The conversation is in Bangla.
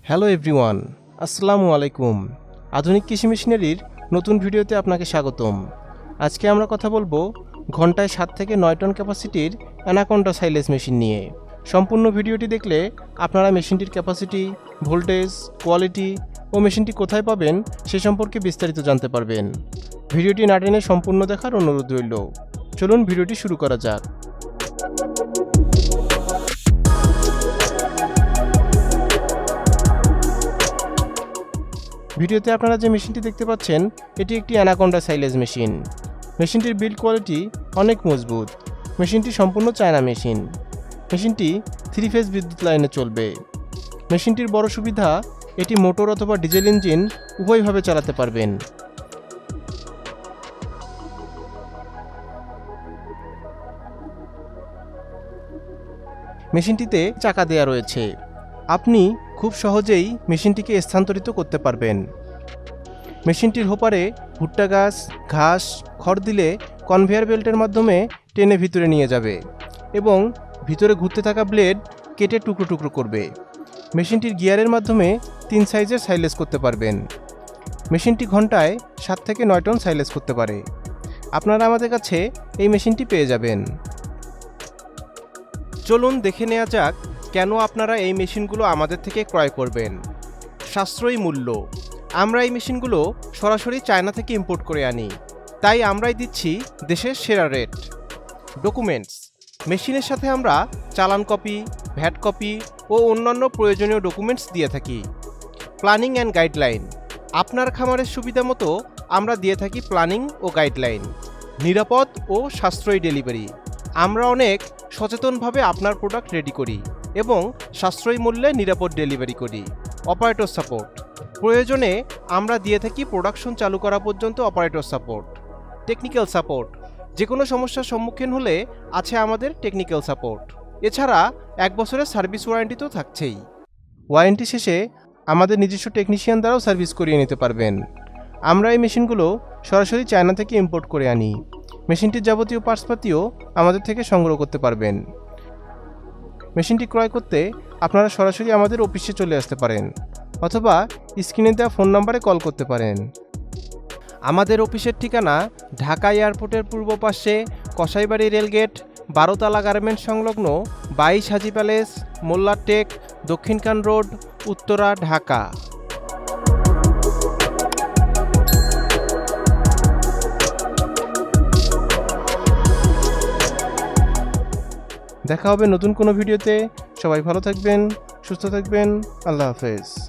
হ্যালো এভরিওয়ান, আসসালামু আলাইকুম। আধুনিক কৃষি মেশিনারির নতুন ভিডিওতে আপনাকে স্বাগতম। আজকে আমরা কথা বলবো ঘন্টায় 7 থেকে 9 টন ক্যাপাসিটির অ্যানাকোন্ডা সাইলেজ মেশিন নিয়ে। সম্পূর্ণ ভিডিওটি দেখলে আপনারা মেশিনটির ক্যাপাসিটি, ভোল্টেজ, কোয়ালিটি ও মেশিনটি কোথায় পাবেন সে সম্পর্কে বিস্তারিত জানতে পারবেন। ভিডিওটি না টেনে সম্পূর্ণ দেখার অনুরোধ রইল। চলুন ভিডিওটি শুরু করা যাক। ভিডিওতে আপনারা যে মেশিনটি দেখতে পাচ্ছেন এটি একটি অ্যানাকোন্ডা সাইলেজ মেশিন। মেশিনটির বিল্ড কোয়ালিটি অনেক মজবুত। মেশিনটি সম্পূর্ণ চায়না মেশিন। মেশিনটি 3 ফেজ বিদ্যুৎ লাইনে চলবে। মেশিনটির বড় সুবিধা, এটি মোটর অথবা ডিজেল ইঞ্জিন উভয়ভাবে চালাতে পারবেন। মেশিনটিতে চাকা দেয়া রয়েছে। আপনি খুব সহজেই মেশিনটিকে স্থানান্তরিত করতে পারবেন। মেশিনটির হোপারে ভুট্টা গাছ, ঘাস, খড় দিলে কনভেয়ার বেল্টের মাধ্যমে টেনে ভিতরে নিয়ে যাবে এবং ভিতরে ঘুরতে থাকা ব্লেড কেটে টুকরো টুকরো করবে। মেশিনটির গিয়ারের মাধ্যমে 3 সাইজের সাইলেজ করতে পারবেন। মেশিনটি ঘন্টায় 7 থেকে 9 টন সাইলেজ করতে পারে। আপনারা আমাদের কাছে এই মেশিনটি পেয়ে যাবেন। চলুন দেখে নেওয়া যাক কেন আপনারা এই মেশিনগুলো আমাদের থেকে ক্রয় করবেন। সাশ্রয়ী মূল্য। আমরা এই মেশিনগুলো সরাসরি চায়না থেকে ইম্পোর্ট করে আনি, তাই আমরাই দিচ্ছি দেশের সেরা রেট। ডকুমেন্টস। মেশিনের সাথে আমরা চালান কপি, ভ্যাট কপি ও অন্যান্য প্রয়োজনীয় ডকুমেন্টস দিয়ে থাকি। Planning and guideline. আপনার খামারের সুবিধা মতো আমরা দিয়ে থাকি প্ল্যানিং ও গাইডলাইন। নিরাপদ ও সাশ্রয়ী ডেলিভারি। আমরা অনেক সচেতনভাবে আপনার প্রোডাক্ট রেডি করি এবং সাশ্রয়ী মূল্যে নিরাপদ ডেলিভারি করি। Operator support. প্রয়োজনে আমরা দিয়ে থাকি প্রোডাকশন চালু করা পর্যন্ত অপারেটর সাপোর্ট। Technical support. যে কোনো সমস্যার সম্মুখীন হলে আছে আমাদের টেকনিক্যাল সাপোর্ট। এছাড়া 1 বছরের সার্ভিস ওয়ারেন্টি তো থাকছেই। ওয়ারেন্টি শেষে আমাদের নিজস্ব টেকনিশিয়ান দ্বারাও সার্ভিস করিয়ে নিতে পারবেন। আমরা এই মেশিনগুলো সরাসরি চায়না থেকে ইম্পোর্ট করে আনি। মেশিনটির যাবতীয় পার্টসপাতিও আমাদের থেকে সংগ্রহ করতে পারবেন। মেশিনটি ক্রয় করতে আপনারা সরাসরি আমাদের অফিসে চলে আসতে পারেন অথবা স্ক্রিনে দেওয়া ফোন নাম্বারে কল করতে পারেন। আমাদের অফিসের ঠিকানা ঢাকা এয়ারপোর্টের পূর্ব পাশে কসাইবাড়ি রেলগেট, 12 তলা গার্মেন্টস সংলগ্ন 22 হাজি প্যালেস, মোল্লার টেক, দক্ষিণকান রোড, উত্তরা, ঢাকা। দেখা হবে নতুন কোনো ভিডিওতে। সবাই ভালো থাকবেন, সুস্থ থাকবেন। আল্লাহ হাফেজ।